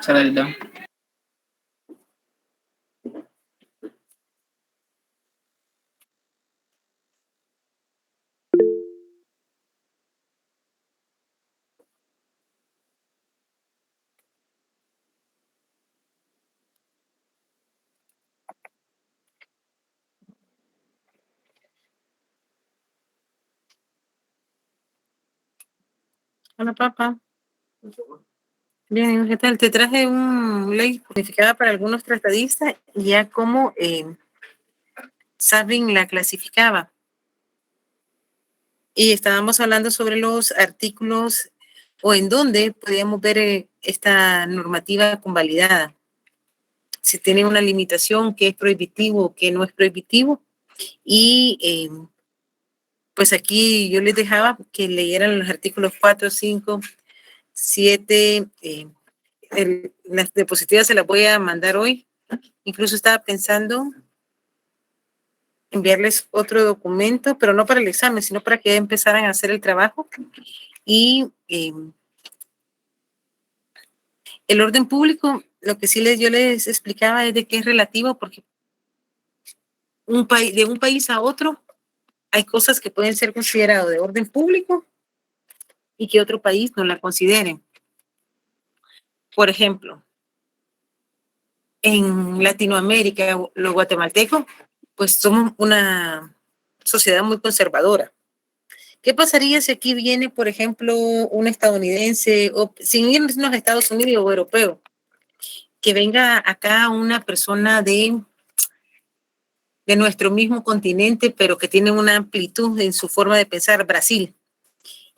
Saladita. Hola, papá. Bien, ¿qué tal? Te traje un ley codificada para algunos tratadistas y ya como Sabin la clasificaba. Y estábamos hablando sobre los artículos o en dónde podíamos ver esta normativa convalidada. Si tiene una limitación, qué es prohibitivo o qué no es prohibitivo. Y pues aquí yo les dejaba que leyeran los artículos 4, 5, 7. Las diapositivas se las voy a mandar hoy. Incluso estaba pensando enviarles otro documento, pero no para el examen, sino para que empezaran a hacer el trabajo. Y el orden público, lo que sí yo les explicaba es de que es relativo, porque de un país a otro hay cosas que pueden ser consideradas de orden público y que otro país no la considere. Por ejemplo, en Latinoamérica, los guatemaltecos, pues somos una sociedad muy conservadora. ¿Qué pasaría si aquí viene, por ejemplo, un estadounidense, o sin irnos a Estados Unidos o europeo, que venga acá una persona de nuestro mismo continente, pero que tiene una amplitud en su forma de pensar, Brasil?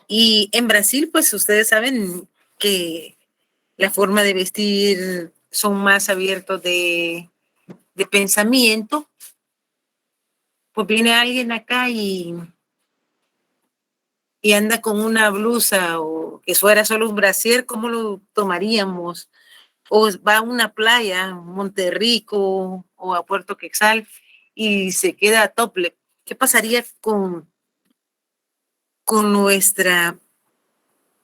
Y en Brasil, pues ustedes saben que la forma de vestir son más abiertos de pensamiento. Pues viene alguien acá y anda con una blusa o que fuera solo un brasier, ¿cómo lo tomaríamos? O va a una playa, Monterrico o a Puerto Quexal y se queda topless. ¿Qué pasaría con nuestra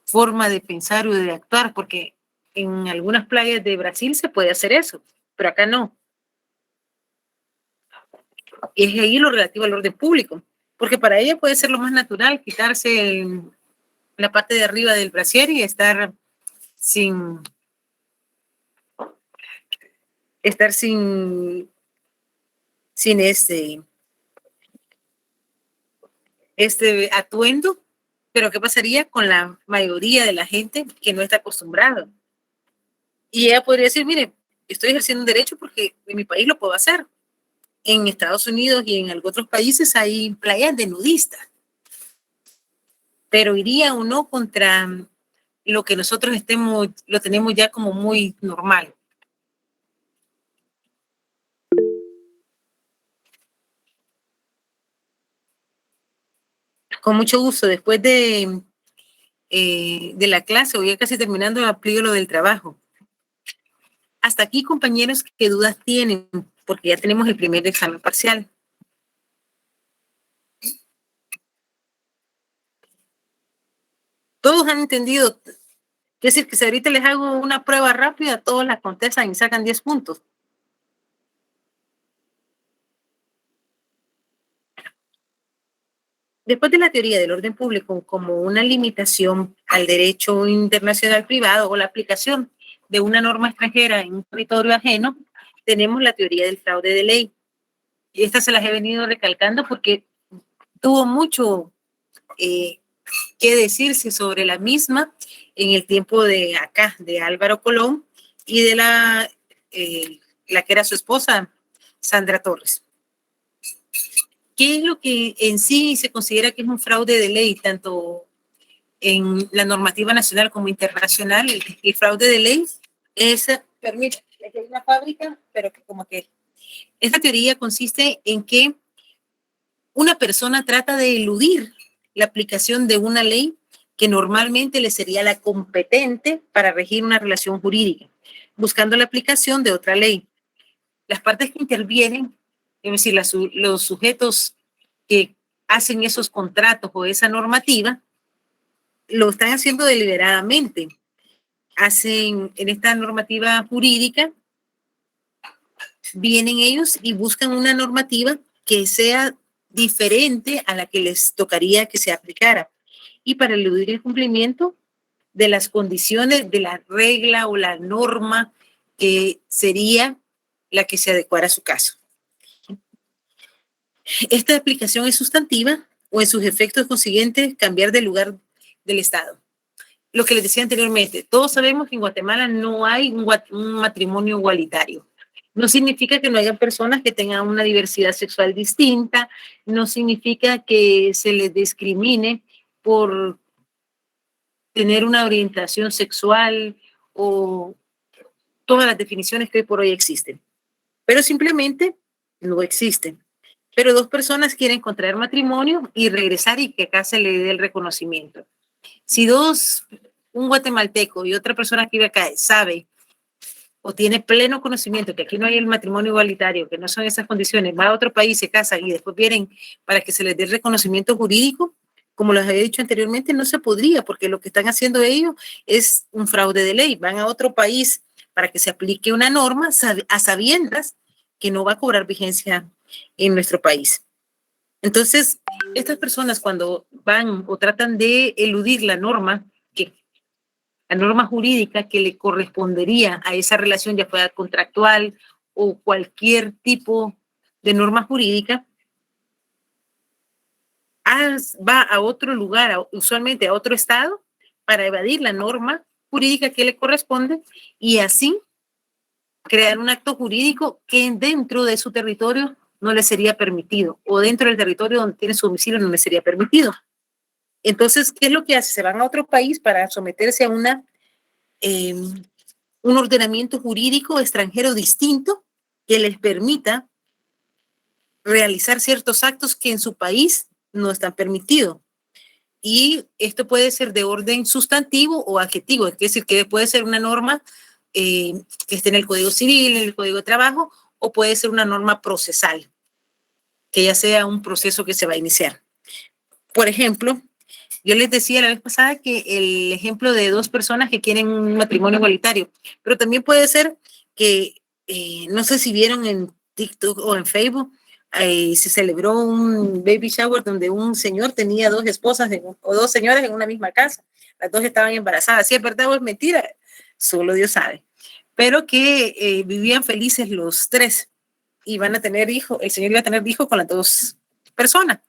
forma de pensar o de actuar? Porque en algunas playas de Brasil se puede hacer eso, pero acá no. Y es ahí lo relativo al orden público, porque para ella puede ser lo más natural quitarse la parte de arriba del brasier y estar sin este atuendo. Pero ¿qué pasaría con la mayoría de la gente que no está acostumbrada? Y ella podría decir, mire, estoy ejerciendo un derecho porque en mi país lo puedo hacer. En Estados Unidos y en otros países hay playas de nudistas. Pero iría o no contra lo que nosotros lo tenemos ya como muy normal. Con mucho gusto. Después de la clase, o ya casi terminando, aplico lo del trabajo. Hasta aquí, compañeros, ¿qué dudas tienen? Porque ya tenemos el primer examen parcial. Todos han entendido. Es decir, que si ahorita les hago una prueba rápida, todos la contestan y sacan 10 puntos. Después de la teoría del orden público como una limitación al derecho internacional privado o la aplicación de una norma extranjera en un territorio ajeno, tenemos la teoría del fraude de ley. Y estas se las he venido recalcando porque tuvo mucho que decirse sobre la misma en el tiempo de acá, de Álvaro Colón y de la que era su esposa, Sandra Torres. ¿Qué es lo que en sí se considera que es un fraude de ley, tanto en la normativa nacional como internacional? El fraude de ley es, permítame, aquí hay una fábrica, pero que como que esta teoría consiste en que una persona trata de eludir la aplicación de una ley que normalmente le sería la competente para regir una relación jurídica, buscando la aplicación de otra ley. Las partes que intervienen, es decir, los sujetos que hacen esos contratos o esa normativa, lo están haciendo deliberadamente. hacen en esta normativa jurídica, vienen ellos y buscan una normativa que sea diferente a la que les tocaría que se aplicara. Y para eludir el cumplimiento de las condiciones de la regla o la norma que sería la que se adecuara a su caso. Esta aplicación es sustantiva o en sus efectos consiguientes cambiar de lugar del Estado. Lo que les decía anteriormente, todos sabemos que en Guatemala no hay un matrimonio igualitario. No significa que no haya personas que tengan una diversidad sexual distinta, no significa que se les discrimine por tener una orientación sexual o todas las definiciones que hoy por hoy existen. Pero simplemente no existen. Pero dos personas quieren contraer matrimonio y regresar y que acá se le dé el reconocimiento. Si un guatemalteco y otra persona que vive acá sabe o tiene pleno conocimiento que aquí no hay el matrimonio igualitario, que no son esas condiciones, va a otro país, se casan y después vienen para que se les dé el reconocimiento jurídico, como les había dicho anteriormente, no se podría, porque lo que están haciendo ellos es un fraude de ley. Van a otro país para que se aplique una norma a sabiendas que no va a cobrar vigencia en nuestro país. Entonces, estas personas cuando van o tratan de eludir la norma jurídica que le correspondería a esa relación, ya fuera contractual o cualquier tipo de norma jurídica, va a otro lugar, usualmente a otro estado, para evadir la norma jurídica que le corresponde y así crear un acto jurídico que dentro de su territorio no le sería permitido o dentro del territorio donde tiene su domicilio no le sería permitido. Entonces, ¿qué es lo que hace? Se van a otro país para someterse a un ordenamiento jurídico extranjero distinto que les permita realizar ciertos actos que en su país no están permitidos. Y esto puede ser de orden sustantivo o adjetivo, es decir, que puede ser una norma que esté en el Código Civil, en el Código de Trabajo, o puede ser una norma procesal, que ya sea un proceso que se va a iniciar. Por ejemplo, yo les decía la vez pasada que el ejemplo de dos personas que quieren un matrimonio igualitario, pero también puede ser que, no sé si vieron en TikTok o en Facebook, se celebró un baby shower donde un señor tenía dos esposas o dos señoras en una misma casa. Las dos estaban embarazadas. Si es verdad o es mentira, solo Dios sabe. Pero que vivían felices los tres y van a tener hijos. El señor iba a tener hijos con las dos personas.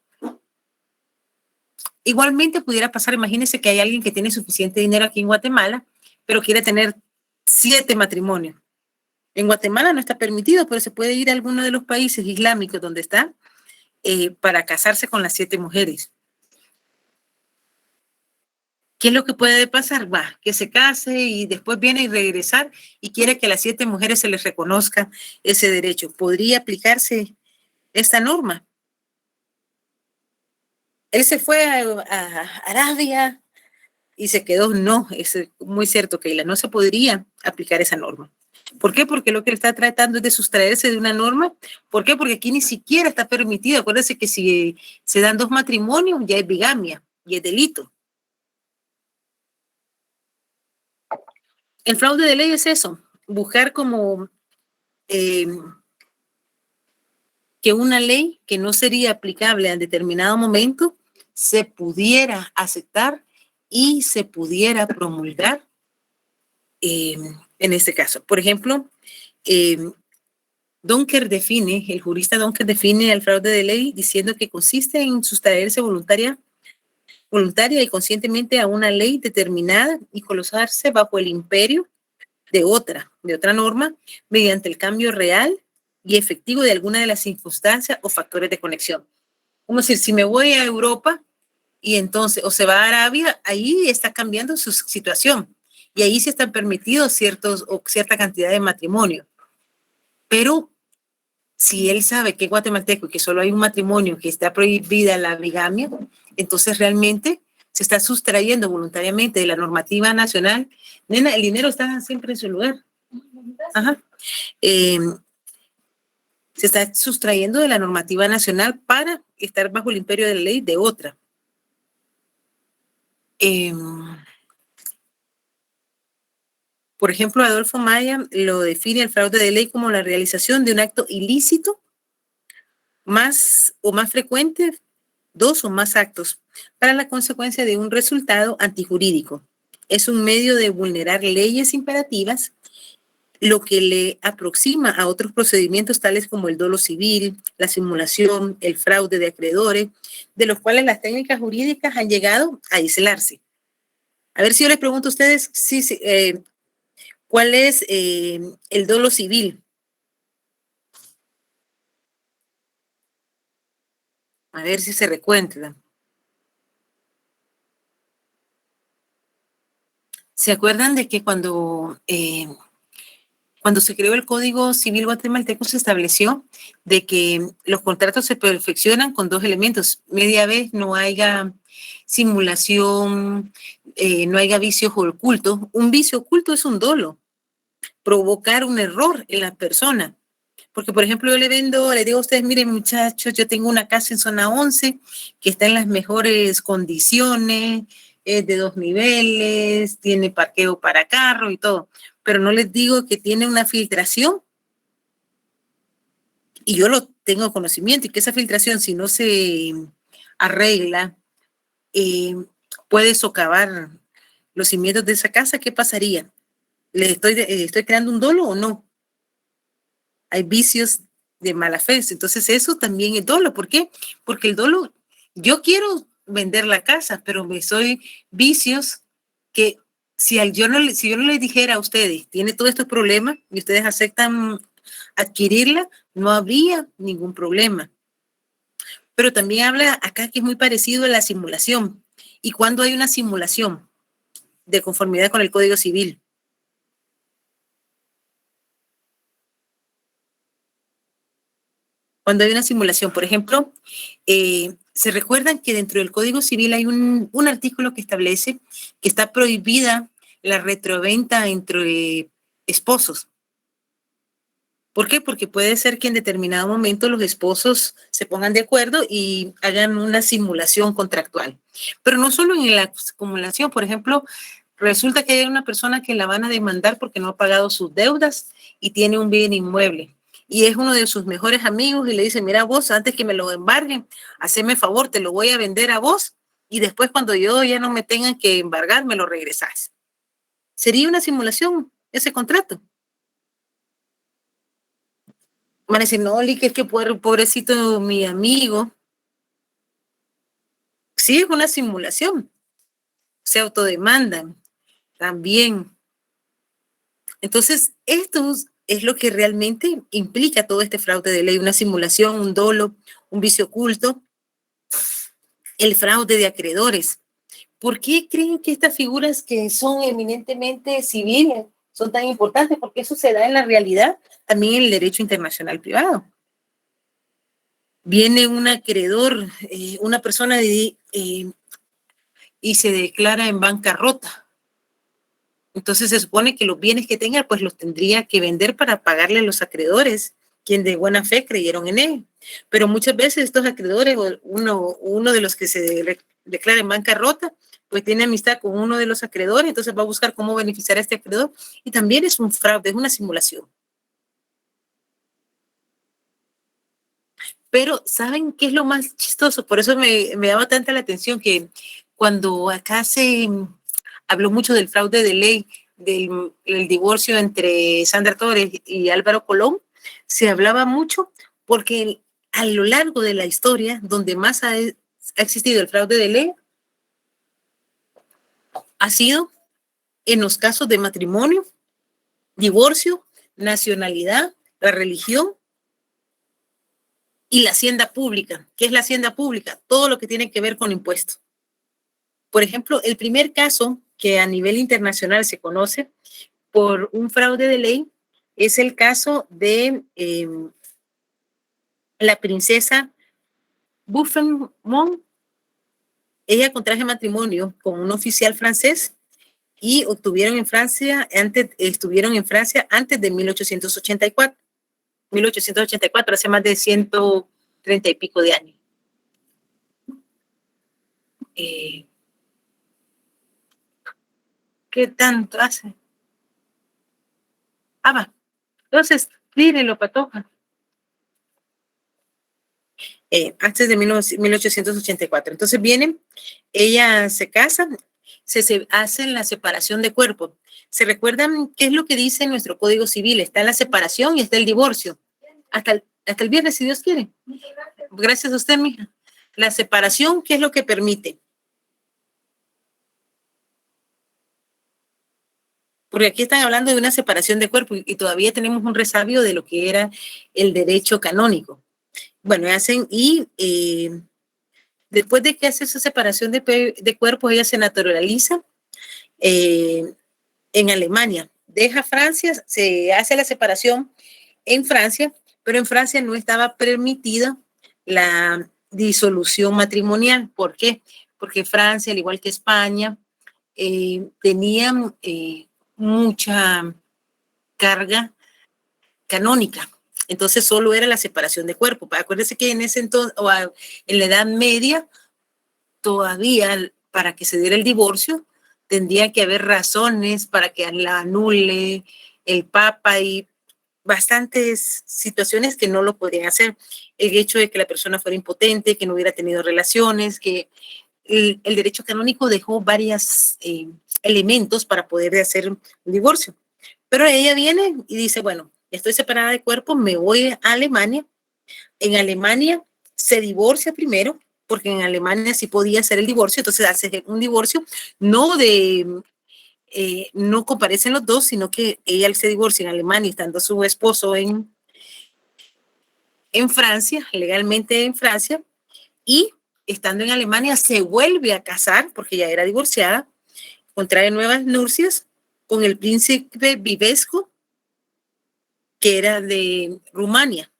Igualmente pudiera pasar, imagínense que hay alguien que tiene suficiente dinero aquí en Guatemala, pero quiere tener 7 matrimonios. En Guatemala no está permitido, pero se puede ir a alguno de los países islámicos donde está para casarse con las 7 mujeres. ¿Qué es lo que puede pasar? Va, que se case y después viene y regresar y quiere que a las 7 mujeres se les reconozca ese derecho. ¿Podría aplicarse esta norma? Él se fue a Arabia y se quedó. No, es muy cierto, Keila, no se podría aplicar esa norma. ¿Por qué? Porque lo que él está tratando es de sustraerse de una norma. ¿Por qué? Porque aquí ni siquiera está permitido. Acuérdense que si se dan 2 matrimonios, ya es bigamia y es delito. El fraude de ley es eso, buscar como que una ley que no sería aplicable en determinado momento se pudiera aceptar y se pudiera promulgar en este caso. Por ejemplo, el jurista Donker define el fraude de ley diciendo que consiste en sustraerse voluntaria y conscientemente a una ley determinada y colocarse bajo el imperio de otra norma mediante el cambio real y efectivo de alguna de las circunstancias o factores de conexión. Como decir, si me voy a Europa y entonces, o se va a Arabia, ahí está cambiando su situación y ahí sí están permitidos cierta cantidad de matrimonio. Pero si él sabe que es guatemalteco y que solo hay un matrimonio, que está prohibida la bigamia, entonces realmente se está sustrayendo voluntariamente de la normativa nacional. Nena, el dinero está siempre en su lugar. Ajá. Se está sustrayendo de la normativa nacional para estar bajo el imperio de la ley de otra. Por ejemplo, Adolfo Maya lo define el fraude de ley como la realización de un acto ilícito más o más frecuente, dos o más actos, para la consecuencia de un resultado antijurídico. Es un medio de vulnerar leyes imperativas, lo que le aproxima a otros procedimientos tales como el dolo civil, la simulación, el fraude de acreedores, de los cuales las técnicas jurídicas han llegado a aislarse. A ver si yo les pregunto a ustedes cuál es el dolo civil. A ver si se recuentan. ¿Se acuerdan de que cuando se creó el Código Civil guatemalteco se estableció de que los contratos se perfeccionan con dos elementos? Media vez no haya simulación, no haya vicios ocultos. Un vicio oculto es un dolo, provocar un error en la persona. Porque, por ejemplo, yo le digo a ustedes, miren muchachos, yo tengo una casa en zona 11 que está en las mejores condiciones, es de 2 niveles, tiene parqueo para carro y todo, pero no les digo que tiene una filtración y yo lo tengo conocimiento y que esa filtración, si no se arregla, eh, puede socavar los cimientos de esa casa. ¿Qué pasaría? ¿Estoy creando un dolo o no? Hay vicios de mala fe. Entonces eso también es dolo. ¿Por qué? Porque el dolo, yo quiero vender la casa, pero me soy vicios que si yo no les dijera a ustedes, tiene todos estos problemas y ustedes aceptan adquirirla, no habría ningún problema. Pero también habla acá que es muy parecido a la simulación. ¿Y cuando hay una simulación de conformidad con el Código Civil? Cuando hay una simulación, por ejemplo, se recuerdan que dentro del Código Civil hay un artículo que establece que está prohibida la retroventa entre esposos. ¿Por qué? Porque puede ser que en determinado momento los esposos se pongan de acuerdo y hagan una simulación contractual. Pero no solo en la simulación, por ejemplo, resulta que hay una persona que la van a demandar porque no ha pagado sus deudas y tiene un bien inmueble. Y es uno de sus mejores amigos y le dice, mira vos, antes que me lo embarguen, haceme favor, te lo voy a vender a vos y después cuando yo ya no me tengan que embargar, me lo regresás. ¿Sería una simulación ese contrato? Van a decir, no, Li, que es que pobrecito mi amigo. Sí, es una simulación. Se autodemandan también. Entonces, esto es lo que realmente implica todo este fraude de ley, una simulación, un dolo, un vicio oculto, el fraude de acreedores. ¿Por qué creen que estas figuras que son eminentemente civiles son tan importantes? Porque eso se da en la realidad también en el derecho internacional privado. Viene un acreedor, una persona y se declara en bancarrota. Entonces se supone que los bienes que tenga, pues los tendría que vender para pagarle a los acreedores, quien de buena fe creyeron en él. Pero muchas veces estos acreedores, uno de los que se declara en bancarrota, pues tiene amistad con uno de los acreedores, entonces va a buscar cómo beneficiar a este acreedor. Y también es un fraude, es una simulación. Pero, ¿saben qué es lo más chistoso? Por eso me llama tanta la atención que cuando acá se habló mucho del fraude de ley, del divorcio entre Sandra Torres y Álvaro Colón, se hablaba mucho porque a lo largo de la historia, donde más ha existido el fraude de ley, ha sido en los casos de matrimonio, divorcio, nacionalidad, la religión y la hacienda pública. ¿Qué es la hacienda pública? Todo lo que tiene que ver con impuestos. Por ejemplo, el primer caso que a nivel internacional se conoce por un fraude de ley es el caso de la princesa Buffon. Ella contrajo matrimonio con un oficial francés y estuvieron en Francia antes de 1884. 1884, hace más de 130 y pico de años. ¿Qué tanto hace? Va. Entonces, mírenlo, Patoja. Antes de 1884. Entonces vienen, ella se casa, se hacen la separación de cuerpo. ¿Se recuerdan qué es lo que dice nuestro Código Civil? Está la separación y está el divorcio. Hasta el viernes, si Dios quiere. Gracias a usted, mija. La separación, ¿qué es lo que permite? Porque aquí están hablando de una separación de cuerpo y todavía tenemos un resabio de lo que era el derecho canónico. Bueno, hacen después de que hace esa separación de cuerpos, ella se naturaliza en Alemania. Deja Francia, se hace la separación en Francia, pero en Francia no estaba permitida la disolución matrimonial. ¿Por qué? Porque Francia, al igual que España, tenía mucha carga canónica. Entonces solo era la separación de cuerpo. Acuérdense que en ese entonces, o en la Edad Media, todavía para que se diera el divorcio, tendría que haber razones para que la anule el Papa y bastantes situaciones que no lo podrían hacer. El hecho de que la persona fuera impotente, que no hubiera tenido relaciones, que el derecho canónico dejó varios elementos para poder hacer un divorcio. Pero ella viene y dice, bueno, estoy separada de cuerpo, me voy a Alemania. En Alemania se divorcia primero, porque en Alemania sí podía hacer el divorcio, entonces hace un divorcio, no comparecen los dos, sino que ella se divorcia en Alemania, estando su esposo en Francia, legalmente en Francia, y estando en Alemania se vuelve a casar, porque ya era divorciada, contrae nuevas nupcias con el príncipe Vivesco, que era de Rumania.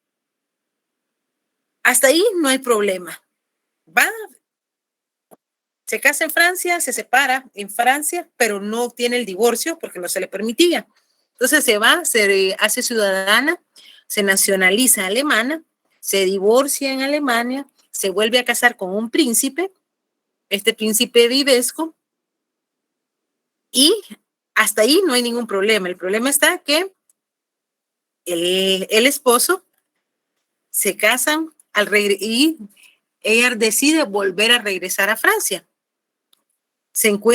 Hasta ahí no hay problema. Va, se casa en Francia, se separa en Francia, pero no obtiene el divorcio porque no se le permitía. Entonces se va, se hace ciudadana, se nacionaliza alemana, se divorcia en Alemania, se vuelve a casar con un príncipe, este príncipe Vivesco, y hasta ahí no hay ningún problema. El problema está que el esposo se casan y ella decide volver a regresar a Francia.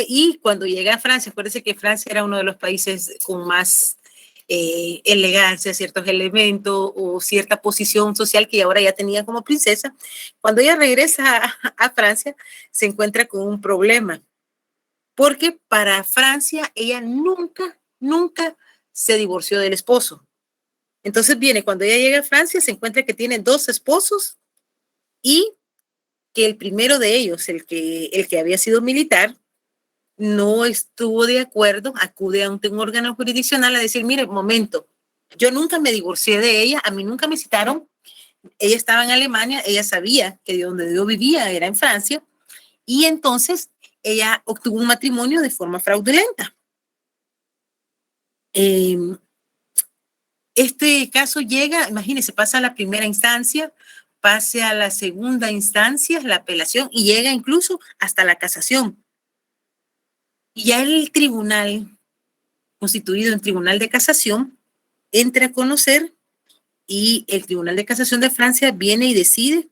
Y cuando llega a Francia, acuérdense que Francia era uno de los países con más elegancia, ciertos elementos o cierta posición social que ahora ya tenía como princesa. Cuando ella regresa a Francia, se encuentra con un problema, porque para Francia ella nunca se divorció del esposo. Entonces viene, cuando ella llega a Francia, se encuentra que tiene dos esposos y que el primero de ellos, el que había sido militar, no estuvo de acuerdo, acude a un órgano jurisdiccional a decir, mire, momento, yo nunca me divorcié de ella, a mí nunca me citaron, ella estaba en Alemania, ella sabía que de donde yo vivía era en Francia, y entonces ella obtuvo un matrimonio de forma fraudulenta. Este caso llega, imagínense, pasa a la primera instancia, pase a la segunda instancia, la apelación, y llega incluso hasta la casación. Y ya el tribunal, constituido en Tribunal de Casación, entra a conocer y el Tribunal de Casación de Francia viene y decide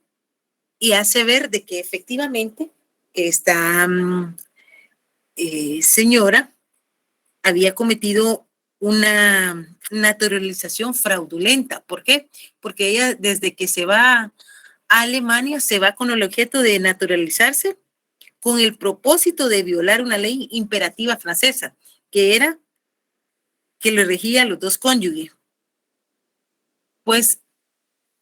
y hace ver de que efectivamente esta señora había cometido una naturalización fraudulenta. ¿Por qué? Porque ella desde que se va a Alemania se va con el objeto de naturalizarse con el propósito de violar una ley imperativa francesa, que era que le regía a los dos cónyuges. Pues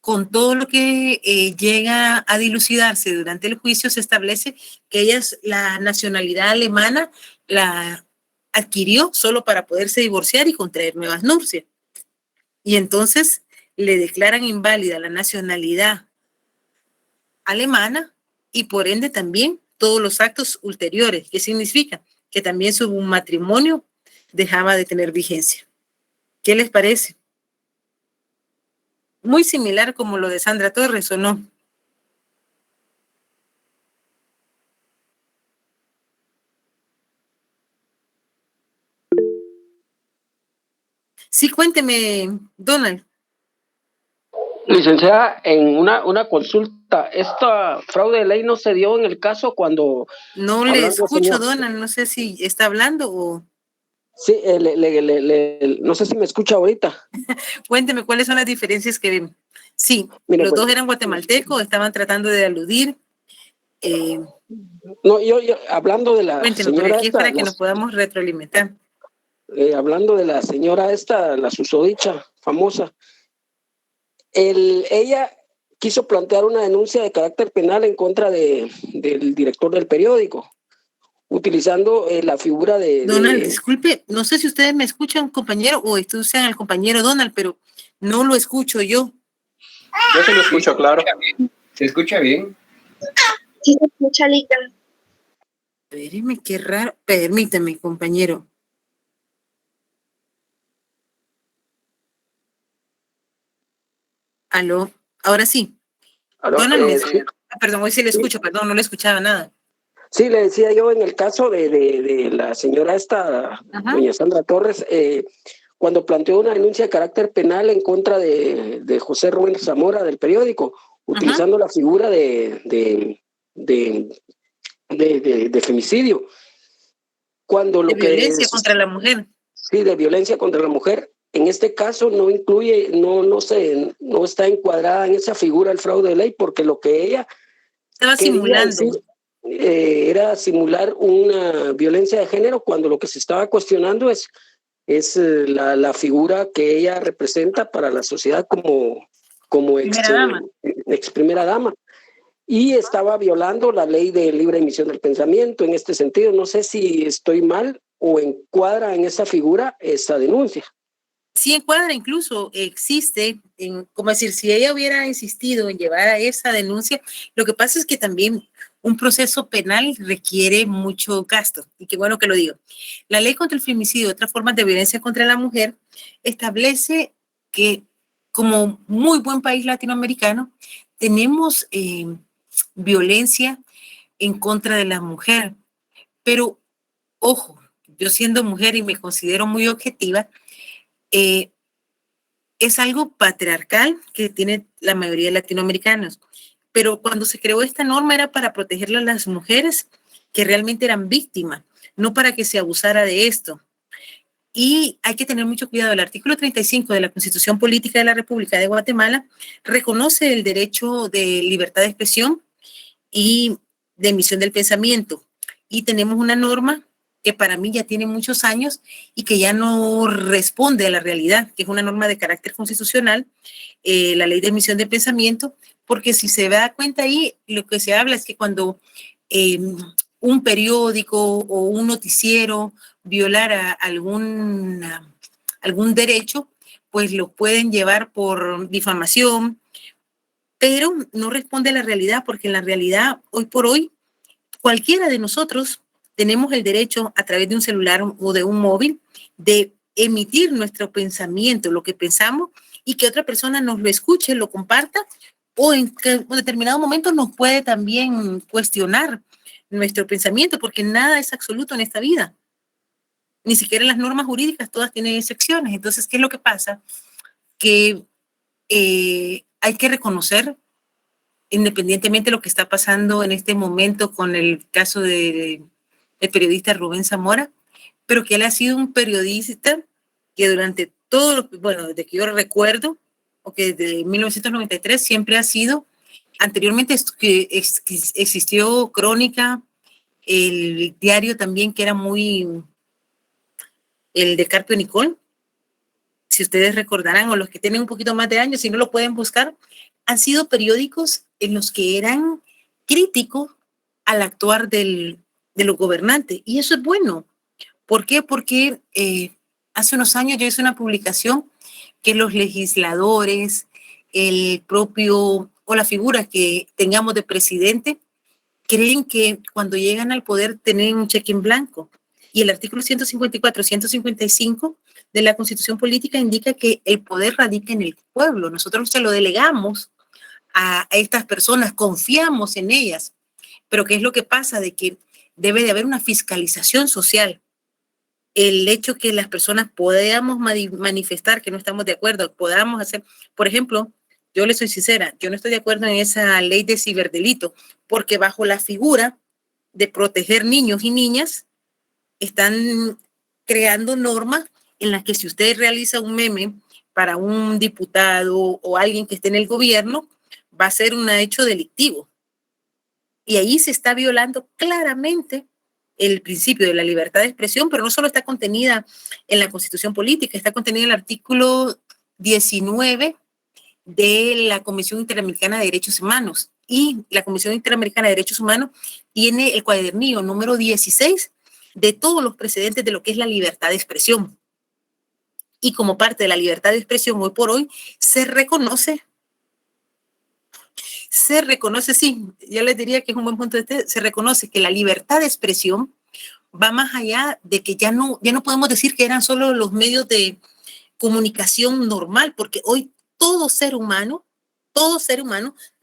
con todo lo que llega a dilucidarse durante el juicio, se establece que ella la nacionalidad alemana la adquirió solo para poderse divorciar y contraer nuevas nupcias. Y entonces le declaran inválida la nacionalidad alemana y por ende también todos los actos ulteriores. ¿Qué significa? Que también su matrimonio dejaba de tener vigencia. ¿Qué les parece? Muy similar como lo de Sandra Torres, ¿o no? Sí, cuénteme, Donald. Licenciada, en una consulta, ¿esta fraude de ley no se dio en el caso cuando, No le hablando, escucho, señor? Donald, no sé si está hablando o... Sí, no sé si me escucha ahorita. Cuénteme cuáles son las diferencias que ven. Sí, Mire, los pues, dos eran guatemaltecos, estaban tratando de aludir. Eh, no, yo hablando de la Cuénteme, porque señora aquí es esta, para que nos podamos retroalimentar. hablando de la señora esta, la susodicha famosa, ella quiso plantear una denuncia de carácter penal en contra del director del periódico, utilizando la figura Donald, disculpe, no sé si ustedes me escuchan, compañero, o escuchan al compañero Donald, pero no lo escucho yo. Yo se lo escucho, claro. ¿Se escucha bien? Sí, se escucha, Lica. Espéreme, qué raro. Permítame, compañero. Aló, ahora sí. Donald, sí, perdón, hoy sí le escucho, perdón, no le escuchaba nada. sí, le decía yo en el caso de la señora esta, Ajá. doña Sandra Torres, cuando planteó una denuncia de carácter penal en contra de José Rubén Zamora del periódico, utilizando la figura de femicidio. Cuando De lo que violencia contra la mujer. sí, de violencia contra la mujer, en este caso no incluye, no está encuadrada en esa figura el fraude de ley, porque lo que ella Estaba quería simulando. decir era simular una violencia de género, cuando lo que se estaba cuestionando es la figura que ella representa para la sociedad como ex primera dama. Y estaba violando la ley de libre emisión del pensamiento en este sentido. No sé si estoy mal o encuadra en esa figura esa denuncia. Sí encuadra, incluso existe, como decir, si ella hubiera insistido en llevar a esa denuncia, lo que pasa es que también un proceso penal requiere mucho gasto, y qué bueno que lo digo. La ley contra el femicidio y otras formas de violencia contra la mujer establece que, como muy buen país latinoamericano, tenemos violencia en contra de la mujer, pero ojo, yo siendo mujer y me considero muy objetiva, es algo patriarcal que tiene la mayoría de latinoamericanos. Pero cuando se creó esta norma era para proteger a las mujeres que realmente eran víctimas, no para que se abusara de esto. Y hay que tener mucho cuidado. El artículo 35 de la Constitución Política de la República de Guatemala reconoce el derecho de libertad de expresión y de emisión del pensamiento. Y tenemos una norma que para mí ya tiene muchos años y que ya no responde a la realidad, que es una norma de carácter constitucional, la ley de emisión de pensamiento, porque si se da cuenta ahí, lo que se habla es que cuando un periódico o un noticiero violara algún derecho, pues lo pueden llevar por difamación, pero no responde a la realidad, porque en la realidad, hoy por hoy, cualquiera de nosotros tenemos el derecho a través de un celular o de un móvil de emitir nuestro pensamiento, lo que pensamos, y que otra persona nos lo escuche, lo comparta, o en determinado momento nos puede también cuestionar nuestro pensamiento, porque nada es absoluto en esta vida. Ni siquiera las normas jurídicas todas tienen excepciones. Entonces, ¿qué es lo que pasa? Que hay que reconocer, independientemente de lo que está pasando en este momento con el caso del periodista Rubén Zamora, pero que él ha sido un periodista que durante todo, bueno, desde que yo recuerdo, o que desde 1993 siempre ha sido, anteriormente que existió Crónica, el diario también que era muy, el de Carpio Nicol, si ustedes recordarán, o los que tienen un poquito más de años, si no lo pueden buscar, han sido periódicos en los que eran críticos al actuar de los gobernantes. Y eso es bueno. ¿Por qué? Porque hace unos años yo hice una publicación que los legisladores, el propio o la figura que tengamos de presidente, creen que cuando llegan al poder tienen un cheque en blanco. Y el artículo 154, 155 de la Constitución Política indica que el poder radica en el pueblo. Nosotros se lo delegamos a estas personas, confiamos en ellas. Pero ¿qué es lo que pasa? De que debe de haber una fiscalización social. el hecho que las personas podamos manifestar que no estamos de acuerdo, podamos hacer, por ejemplo, yo le soy sincera, yo no estoy de acuerdo en esa ley de ciberdelito, porque bajo la figura de proteger niños y niñas, están creando normas en las que si usted realiza un meme para un diputado o alguien que esté en el gobierno, va a ser un hecho delictivo. Y ahí se está violando claramente el principio de la libertad de expresión, pero no solo está contenida en la Constitución Política, está contenida en el artículo 19 de la Comisión Interamericana de Derechos Humanos. Y la Comisión Interamericana de Derechos Humanos tiene el cuadernillo número 16 de todos los precedentes de lo que es la libertad de expresión. Y como parte de la libertad de expresión, hoy por hoy, se reconoce, sí, ya les diría que es un buen punto de vista, se reconoce que la libertad de expresión va más allá de que ya no podemos decir que eran solo los medios de comunicación normal, porque hoy todo ser humano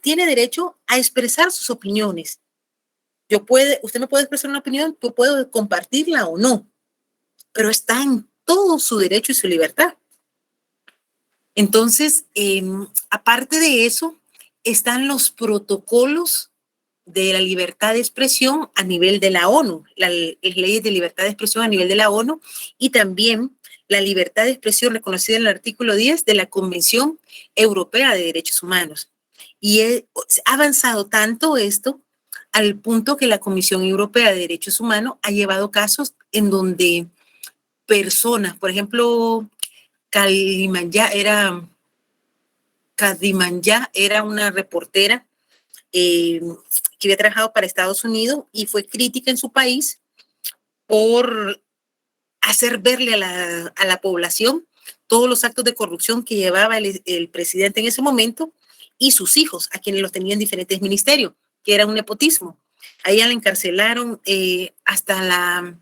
tiene derecho a expresar sus opiniones. Usted me puede expresar una opinión, yo puedo compartirla o no, pero está en todo su derecho y su libertad. Entonces, aparte de eso, están los protocolos de la libertad de expresión a nivel de la ONU, las leyes de libertad de expresión a nivel de la ONU, y también la libertad de expresión reconocida en el artículo 10 de la Convención Europea de Derechos Humanos. Y ha avanzado tanto esto al punto que la Comisión Europea de Derechos Humanos ha llevado casos en donde personas, por ejemplo, Kadimanya era una reportera que había trabajado para Estados Unidos y fue crítica en su país por hacer verle a la población todos los actos de corrupción que llevaba el presidente en ese momento y sus hijos, a quienes los tenían en diferentes ministerios, que era un nepotismo. A ella la encarcelaron, hasta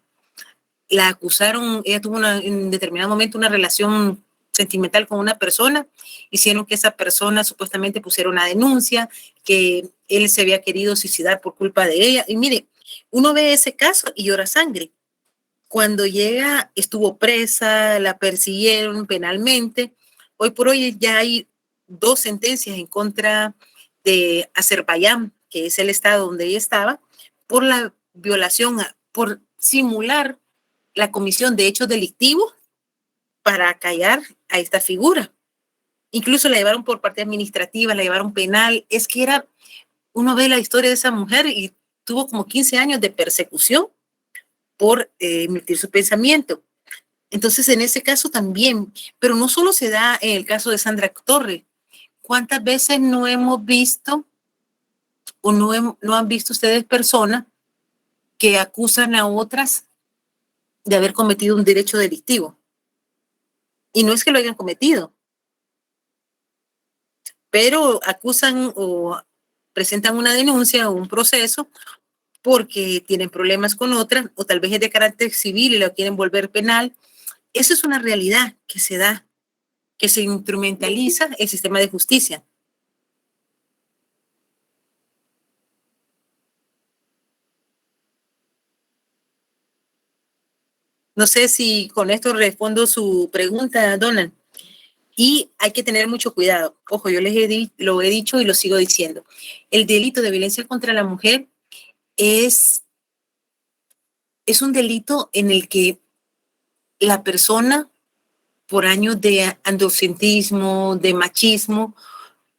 la acusaron, ella tuvo en determinado momento una relación sentimental con una persona, hicieron que esa persona supuestamente pusiera una denuncia, que él se había querido suicidar por culpa de ella. Y mire, uno ve ese caso y llora sangre. Cuando llega, estuvo presa, la persiguieron penalmente. Hoy por hoy ya hay 2 sentencias en contra de Azerbaiyán, que es el estado donde ella estaba, por la violación, por simular la comisión de hechos delictivos para callar a esta figura. Incluso la llevaron por parte administrativa, la llevaron penal. Es que uno ve la historia de esa mujer y tuvo como 15 años de persecución por emitir su pensamiento. Entonces, en ese caso también, pero no solo se da en el caso de Sandra Torres. ¿Cuántas veces no hemos visto o no han visto ustedes personas que acusan a otras de haber cometido un derecho delictivo? Y no es que lo hayan cometido, pero acusan o presentan una denuncia o un proceso porque tienen problemas con otras, o tal vez es de carácter civil y lo quieren volver penal. Eso es una realidad que se da, que se instrumentaliza el sistema de justicia. No sé si con esto respondo su pregunta, Donald. Y hay que tener mucho cuidado. Ojo, yo lo he dicho y lo sigo diciendo. El delito de violencia contra la mujer es un delito en el que la persona, por años de androcentrismo, de machismo,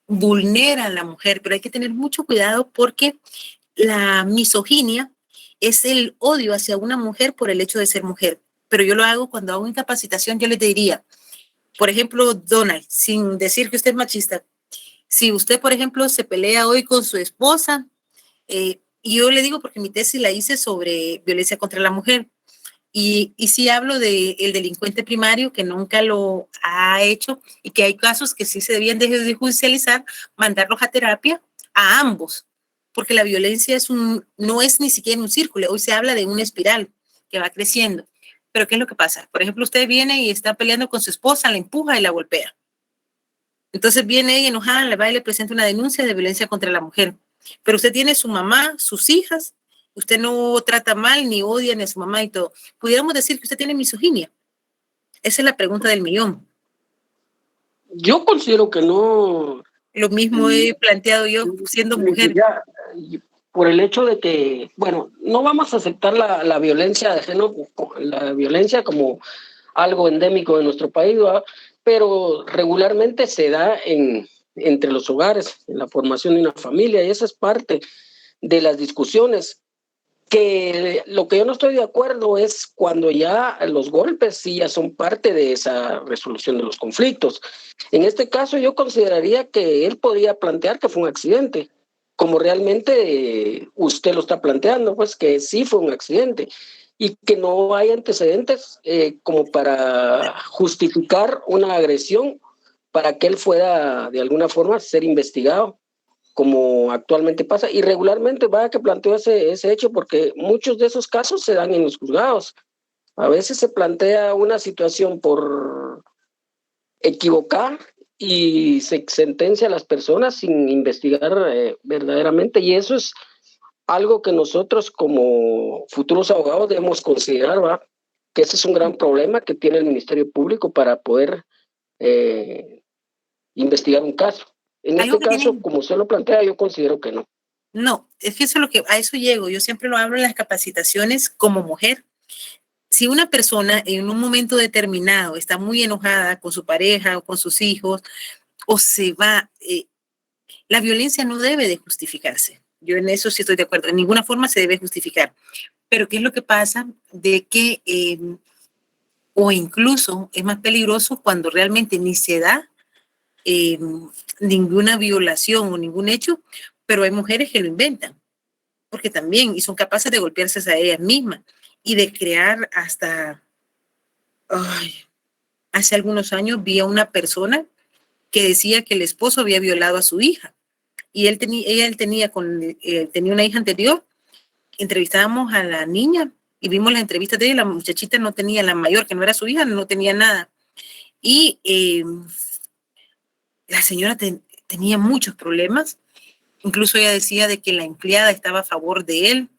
vulnera a la mujer, pero hay que tener mucho cuidado porque la misoginia es el odio hacia una mujer por el hecho de ser mujer. Pero yo lo hago cuando hago incapacitación, yo les diría, por ejemplo, Donald, sin decir que usted es machista, si usted, por ejemplo, se pelea hoy con su esposa, y yo le digo porque mi tesis la hice sobre violencia contra la mujer, y sí hablo del delincuente primario que nunca lo ha hecho y que hay casos que sí se debían de judicializar, mandarlos a terapia a ambos, porque la violencia no es ni siquiera un círculo, hoy se habla de una espiral que va creciendo. Pero ¿qué es lo que pasa? Por ejemplo, usted viene y está peleando con su esposa, la empuja y la golpea. Entonces viene ella enojada, le va y le presenta una denuncia de violencia contra la mujer. Pero usted tiene su mamá, sus hijas, usted no trata mal, ni odia ni a su mamá y todo. Pudiéramos decir que usted tiene misoginia. Esa es la pregunta del millón. Yo considero que no. Lo mismo he planteado yo siendo mujer. Ya, por el hecho de que, bueno, no vamos a aceptar la violencia de género, la violencia como algo endémico de nuestro país, ¿verdad? Pero regularmente se da entre los hogares, en la formación de una familia, y esa es parte de las discusiones. Que lo que yo no estoy de acuerdo es cuando ya los golpes sí ya son parte de esa resolución de los conflictos. En este caso yo consideraría que él podría plantear que fue un accidente, como realmente usted lo está planteando, pues que sí fue un accidente y que no hay antecedentes como para justificar una agresión para que él pueda de alguna forma ser investigado, como actualmente pasa, y regularmente vaya que planteó ese hecho, porque muchos de esos casos se dan en los juzgados. A veces se plantea una situación por equivocar y se sentencia a las personas sin investigar verdaderamente, y eso es algo que nosotros como futuros abogados debemos considerar, ¿va? Que ese es un gran problema que tiene el Ministerio Público para poder investigar un caso. En este caso, como usted lo plantea, yo considero que no. No, es que a eso llego. Yo siempre lo hablo en las capacitaciones como mujer. Si una persona en un momento determinado está muy enojada con su pareja o con sus hijos o se va, la violencia no debe de justificarse. Yo en eso sí estoy de acuerdo. En ninguna forma se debe justificar. Pero ¿qué es lo que pasa? De que, o incluso es más peligroso cuando realmente ni se da ninguna violación o ningún hecho, pero hay mujeres que lo inventan, porque también, y son capaces de golpearse a ellas mismas y de crear hasta, hace algunos años vi a una persona que decía que el esposo había violado a su hija y él tenía una hija anterior. Entrevistábamos a la niña y vimos las entrevistas de ella. La muchachita no tenía, la mayor, que no era su hija, no tenía nada. Y la señora tenía muchos problemas. Incluso ella decía de que la empleada estaba a favor de él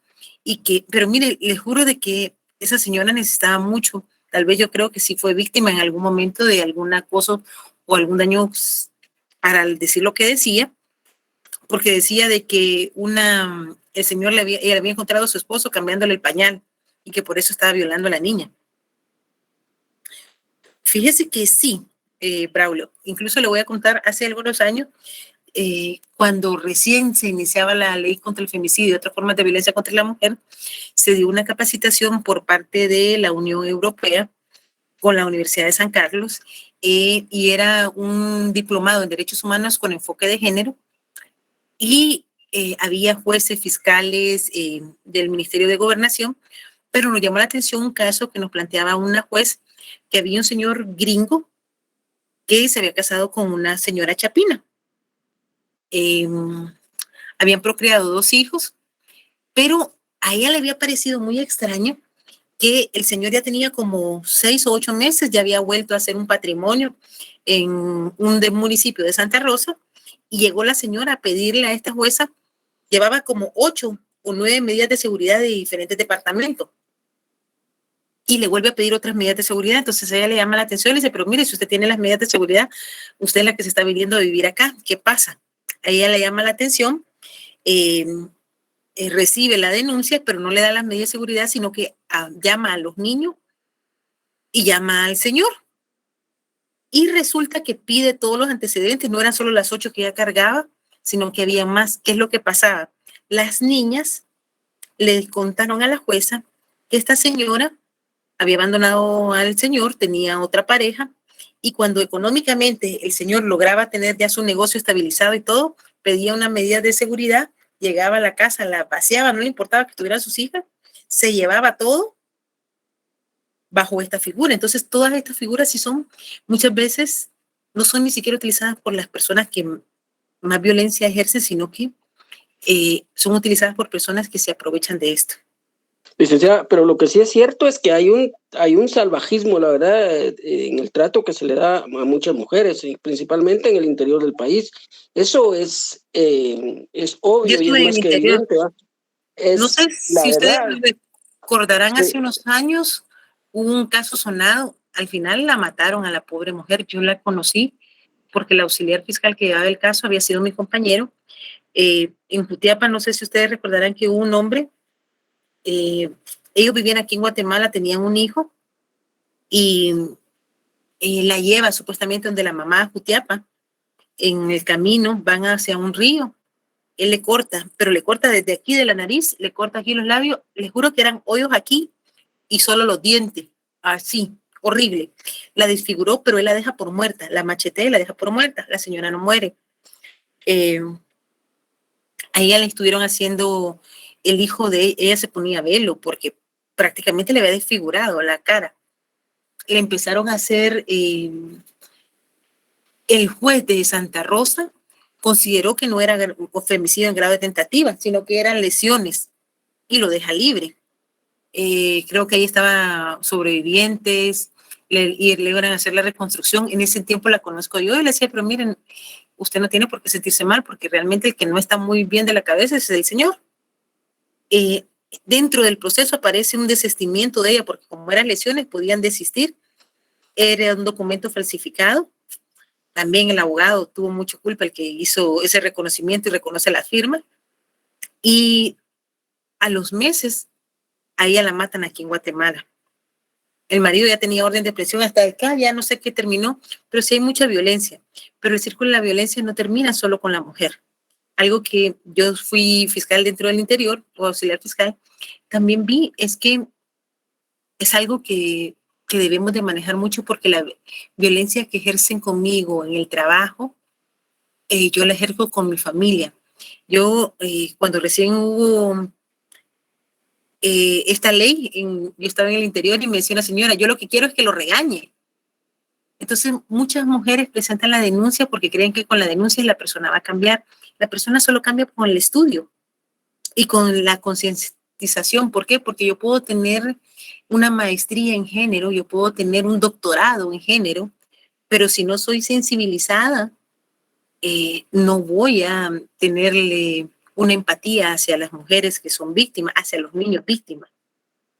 pero mire, les juro de que esa señora necesitaba mucho. Tal vez yo creo que sí fue víctima en algún momento de algún acoso o algún daño para decir lo que decía, porque decía de que el señor ella había encontrado a su esposo cambiándole el pañal y que por eso estaba violando a la niña. Fíjese que sí, Braulio, incluso le voy a contar, hace algunos años, cuando recién se iniciaba la ley contra el femicidio y otras formas de violencia contra la mujer, se dio una capacitación por parte de la Unión Europea con la Universidad de San Carlos y era un diplomado en Derechos Humanos con enfoque de género y había jueces, fiscales del Ministerio de Gobernación, pero nos llamó la atención un caso que nos planteaba una juez que había un señor gringo que se había casado con una señora chapina. Habían procreado 2 hijos, pero a ella le había parecido muy extraño que el señor ya tenía como 6 o 8 meses, ya había vuelto a hacer un patrimonio en un municipio de Santa Rosa, y llegó la señora a pedirle a esta jueza, llevaba como 8 o 9 medidas de seguridad de diferentes departamentos, y le vuelve a pedir otras medidas de seguridad. Entonces ella le llama la atención y le dice, pero mire, si usted tiene las medidas de seguridad, usted es la que se está viniendo a vivir acá, ¿qué pasa? A ella le llama la atención, recibe la denuncia, pero no le da las medidas de seguridad, sino que llama a los niños y llama al señor. Y resulta que pide todos los antecedentes, no eran solo las 8 que ella cargaba, sino que había más. ¿Qué es lo que pasaba? Las niñas le contaron a la jueza que esta señora había abandonado al señor, tenía otra pareja, y cuando económicamente el señor lograba tener ya su negocio estabilizado y todo, pedía una medida de seguridad, llegaba a la casa, la vaciaba, no le importaba que tuvieran sus hijas, se llevaba todo bajo esta figura. Entonces, todas estas figuras sí son, muchas veces, no son ni siquiera utilizadas por las personas que más violencia ejercen, sino que son utilizadas por personas que se aprovechan de esto. Licenciada, pero lo que sí es cierto es que hay un salvajismo, la verdad, en el trato que se le da a muchas mujeres, principalmente en el interior del país. Eso es obvio y es más que evidente, ¿va? No sé la si ustedes verdad, recordarán, sí, hace unos años hubo un caso sonado. Al final la mataron a la pobre mujer. Yo la conocí porque el auxiliar fiscal que llevaba el caso había sido mi compañero. En Jutiapa, no sé si ustedes recordarán que hubo un hombre. eh, Ellos vivían aquí en Guatemala, tenían un hijo y la lleva supuestamente donde la mamá a Jutiapa. En el camino van hacia un río. Él le corta, pero le corta desde aquí de la nariz, le corta aquí los labios. Les juro que eran hoyos aquí y solo los dientes, así, horrible. La desfiguró, pero él la deja por muerta. La machetea y la deja por muerta. La señora no muere. Eh, a ella le estuvieron haciendo, el hijo de ella se ponía velo porque prácticamente le había desfigurado la cara. Le empezaron a hacer, el juez de Santa Rosa consideró que no era femicidio en grado de tentativa, sino que eran lesiones y lo deja libre. Creo que ahí estaba sobrevivientes y le iban a hacer la reconstrucción. En ese tiempo la conozco yo y le decía, pero miren, usted no tiene por qué sentirse mal porque realmente el que no está muy bien de la cabeza es el señor. Eh, Dentro del proceso aparece un desistimiento de ella porque como eran lesiones podían desistir. Era un documento falsificado. También el abogado tuvo mucha culpa, el que hizo ese reconocimiento y reconoce la firma. Y a los meses, a ella la matan aquí en Guatemala. El marido ya tenía orden de prisión hasta acá, ya no sé qué terminó, pero sí hay mucha violencia. Pero el círculo de la violencia no termina solo con la mujer. Algo que yo fui fiscal dentro del interior, o auxiliar fiscal, también vi es que es algo que debemos de manejar mucho porque la violencia que ejercen conmigo en el trabajo, yo la ejerzo con mi familia. Yo, cuando recién hubo esta ley, yo estaba en el interior y me decía una señora, yo lo que quiero es que lo regañe. Entonces, muchas mujeres presentan la denuncia porque creen que con la denuncia la persona va a cambiar. La persona solo cambia con el estudio y con la concientización. ¿Por qué? Porque yo puedo tener una maestría en género, yo puedo tener un doctorado en género, pero si no soy sensibilizada, no voy a tenerle una empatía hacia las mujeres que son víctimas, hacia los niños víctimas.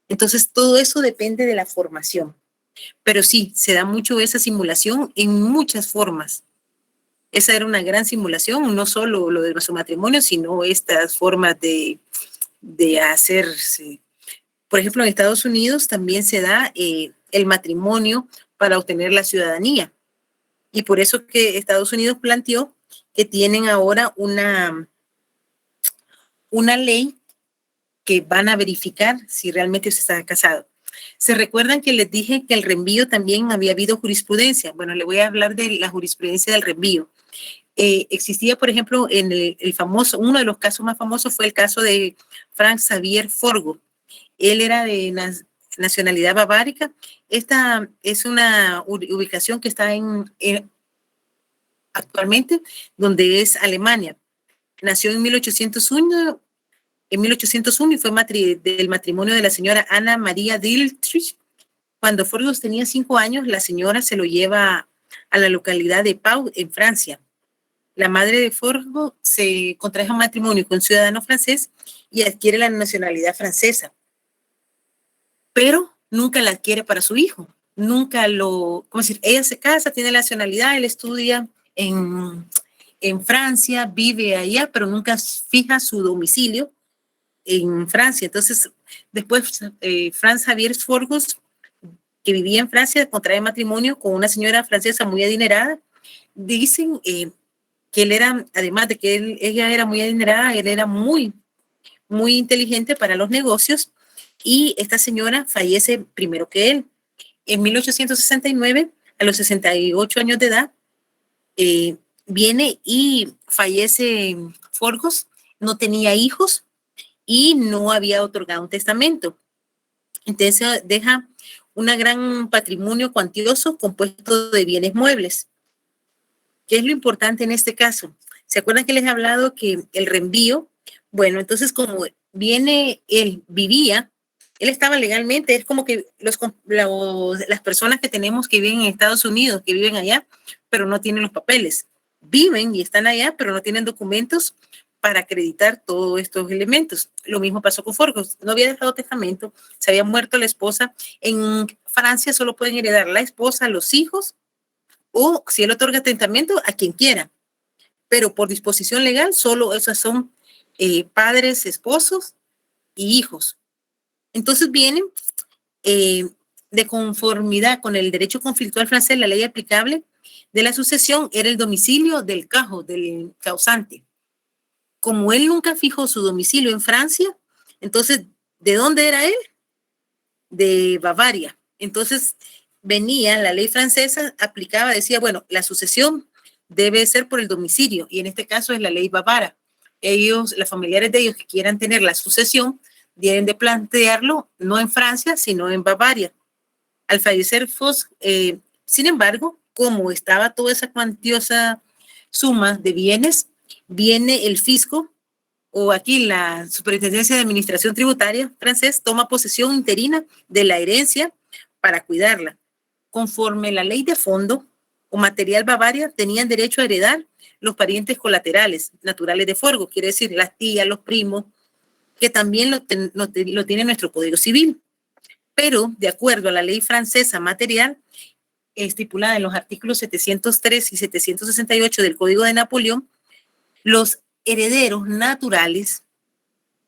Entonces, todo eso depende de la formación. Pero sí, se da mucho esa simulación en muchas formas. Esa era una gran simulación, no solo lo de nuestro matrimonio, sino estas formas de hacerse. Por ejemplo, en Estados Unidos también se da el matrimonio para obtener la ciudadanía. Y por eso que Estados Unidos planteó que tienen ahora una ley que van a verificar si realmente usted está casado. ¿Se recuerdan que les dije que el reenvío también había habido jurisprudencia? Bueno, le voy a hablar de la jurisprudencia del reenvío. Existía, por ejemplo, en el famoso, uno de los casos más famosos fue el caso de Frank Xavier Forgo. Él era de nacionalidad bavárica. Esta es una ubicación que está actualmente, donde es Alemania. Nació en 1801 y fue del matrimonio de la señora Ana María Dietrich. Cuando Forgos tenía 5 años, la señora se lo lleva a la localidad de Pau, en Francia. La madre de Forgos se contrae un matrimonio con un ciudadano francés y adquiere la nacionalidad francesa, pero nunca la adquiere para su hijo. Nunca ¿cómo decir? Ella se casa, tiene la nacionalidad, él estudia en Francia, vive allá, pero nunca fija su domicilio en Francia. Entonces, después, Franz Xavier Forgos, que vivía en Francia, contrae matrimonio con una señora francesa muy adinerada. Dicen que él era, además de que ella era muy adinerada, él era muy, muy inteligente para los negocios y esta señora fallece primero que él. En 1869, a los 68 años de edad, viene y fallece Forgos, no tenía hijos y no había otorgado un testamento. Entonces deja un gran patrimonio cuantioso compuesto de bienes muebles. ¿Qué es lo importante en este caso? ¿Se acuerdan que les he hablado que el reenvío? Bueno, entonces como él estaba legalmente, es como que las personas que tenemos que viven en Estados Unidos, que viven allá, pero no tienen los papeles. Viven y están allá, pero no tienen documentos para acreditar todos estos elementos. Lo mismo pasó con Forgos. No había dejado testamento, se había muerto la esposa. En Francia solo pueden heredar la esposa, los hijos, o si él otorga testamento, a quien quiera. Pero por disposición legal, solo esas son padres, esposos y hijos. Entonces vienen de conformidad con el derecho conflictual francés, la ley aplicable de la sucesión era el domicilio del cajo, del causante. Como él nunca fijó su domicilio en Francia, entonces, ¿de dónde era él? De Bavaria. Entonces, venía la ley francesa, aplicaba, decía, bueno, la sucesión debe ser por el domicilio, y en este caso es la ley bávara. Ellos, los familiares de ellos que quieran tener la sucesión, deben de plantearlo no en Francia, sino en Bavaria. Al fallecer Fox, sin embargo, como estaba toda esa cuantiosa suma de bienes, viene el fisco, o aquí la Superintendencia de Administración Tributaria francés, toma posesión interina de la herencia para cuidarla. Conforme la ley de fondo o material Bavaria, tenían derecho a heredar los parientes colaterales naturales de Forgo, quiere decir las tías, los primos, que también lo tiene nuestro Código Civil. Pero, de acuerdo a la ley francesa material, estipulada en los artículos 703 y 768 del Código de Napoleón, los herederos naturales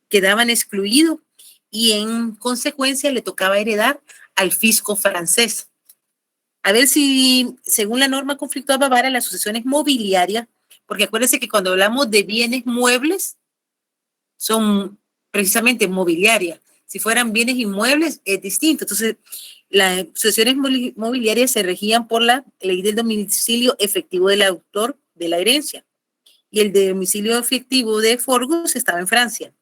quedaban excluidos y en consecuencia le tocaba heredar al fisco francés. A ver si, según la norma conflictual bávara, la sucesión es mobiliaria, porque acuérdense que cuando hablamos de bienes muebles, son precisamente mobiliarias. Si fueran bienes inmuebles, es distinto. Entonces, las sucesiones mobiliarias se regían por la ley del domicilio efectivo del autor de la herencia. Y el de domicilio efectivo de Forgos estaba en Francia.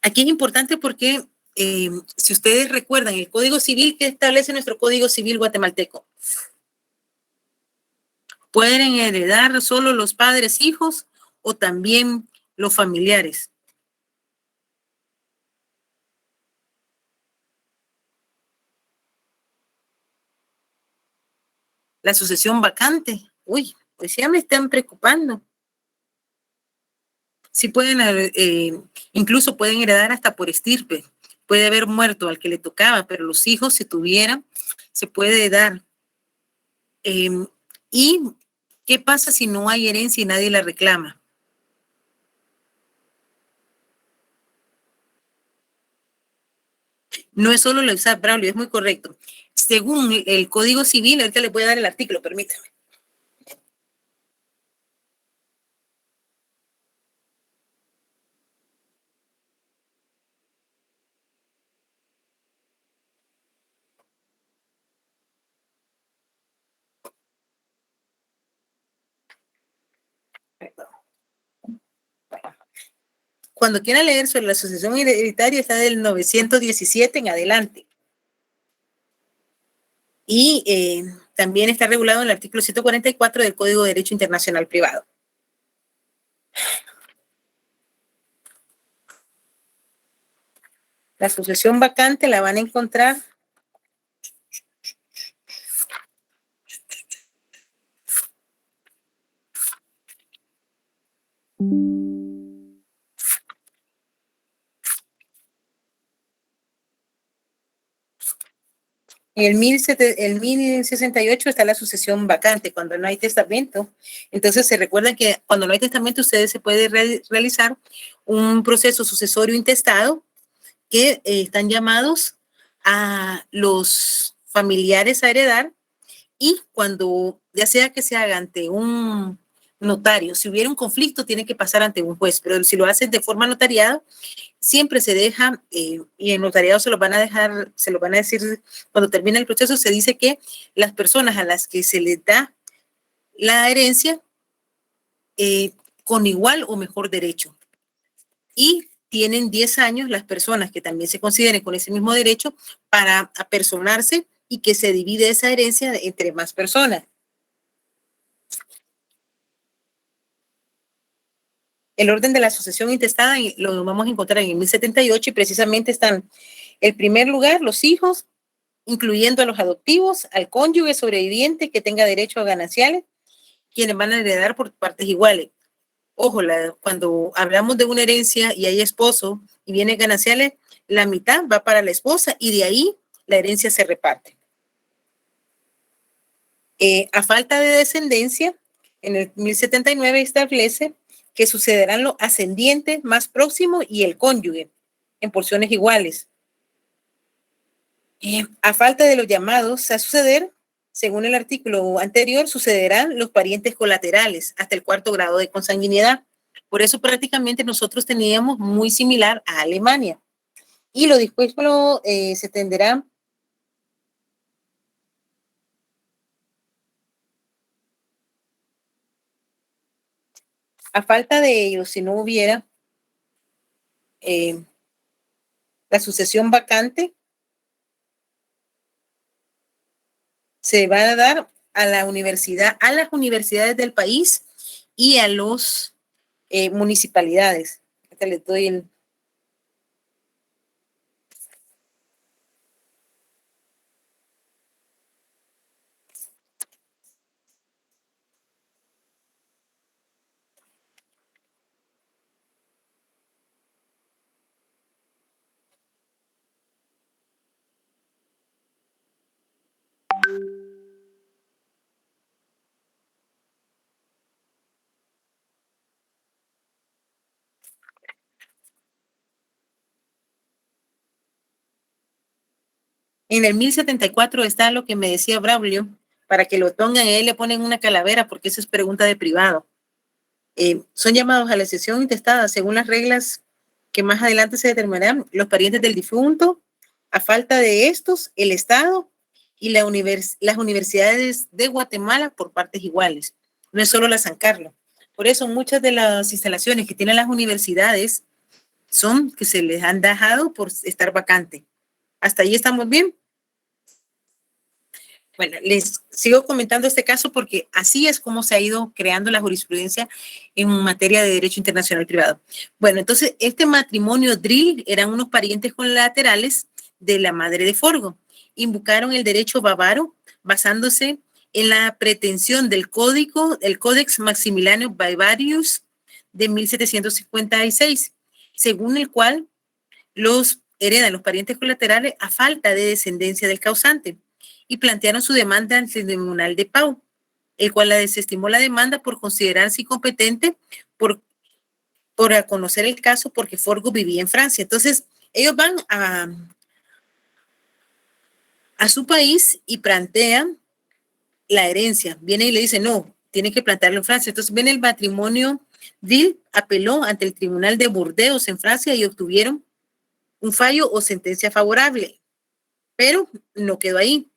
Aquí es importante porque, si ustedes recuerdan, el Código Civil que establece nuestro Código Civil guatemalteco, pueden heredar solo los padres, hijos o también los familiares. La sucesión vacante. Uy, pues ya me están preocupando. Sí pueden, incluso pueden heredar hasta por estirpe. Puede haber muerto al que le tocaba, pero los hijos, si tuvieran, se puede dar. ¿Y qué pasa si no hay herencia y nadie la reclama? No es solo la USAP, Braulio, es muy correcto. Según el Código Civil, ahorita les voy a dar el artículo, permítame. Cuando quieran leer sobre la sucesión hereditaria, está del 917 en adelante. Y también está regulado en el artículo 144 del Código de Derecho Internacional Privado. La sucesión vacante la van a encontrar en el 1068 está la sucesión vacante, cuando no hay testamento. Entonces se recuerda que cuando no hay testamento, ustedes se puede realizar un proceso sucesorio intestado que están llamados a los familiares a heredar, y cuando ya sea que se haga ante un notario, si hubiera un conflicto tiene que pasar ante un juez, pero si lo hacen de forma notariada, siempre se deja, y en notariado se lo van a dejar, se lo van a decir cuando termina el proceso, se dice que las personas a las que se les da la herencia con igual o mejor derecho, y tienen 10 años las personas que también se consideren con ese mismo derecho para apersonarse y que se divide esa herencia entre más personas. El orden de la sucesión intestada lo vamos a encontrar en el 1078 y precisamente están, en primer lugar, los hijos, incluyendo a los adoptivos, al cónyuge sobreviviente que tenga derecho a gananciales, quienes van a heredar por partes iguales. Ojo, cuando hablamos de una herencia y hay esposo y viene gananciales, la mitad va para la esposa y de ahí la herencia se reparte. A falta de descendencia, en el 1079 establece que sucederán los ascendientes más próximos y el cónyuge en porciones iguales. A falta de los llamados a suceder, según el artículo anterior, sucederán los parientes colaterales hasta el 4º grado de consanguinidad. Por eso prácticamente nosotros teníamos muy similar a Alemania. Y lo dispuesto se tenderá a falta de ellos, si no hubiera la sucesión vacante, se va a dar a la universidad, a las universidades del país y a los municipalidades. Acá les doy el... En el 1074 está lo que me decía Braulio, para que lo pongan, él le ponen una calavera porque eso es pregunta de privado. Son llamados a la sesión intestada según las reglas que más adelante se determinarán los parientes del difunto. A falta de estos, el Estado y las universidades de Guatemala por partes iguales. No es solo la San Carlos. Por eso muchas de las instalaciones que tienen las universidades son que se les han dejado por estar vacante. ¿Hasta ahí estamos bien? Bueno, les sigo comentando este caso porque así es como se ha ido creando la jurisprudencia en materia de derecho internacional privado. Bueno, entonces este matrimonio Drill eran unos parientes colaterales de la madre de Forgo. Invocaron el derecho bávaro basándose en la pretensión del Codex Maximiliano Bavarius de 1756, según el cual los heredan los parientes colaterales a falta de descendencia del causante, y plantearon su demanda ante el Tribunal de Pau, el cual la desestimó la demanda por considerarse incompetente por conocer el caso porque Forgo vivía en Francia. Entonces, ellos van a su país y plantean la herencia. Viene y le dice, no, tiene que plantearlo en Francia. Entonces, viene el matrimonio Dill, apeló ante el Tribunal de Burdeos en Francia y obtuvieron un fallo o sentencia favorable, pero no quedó ahí.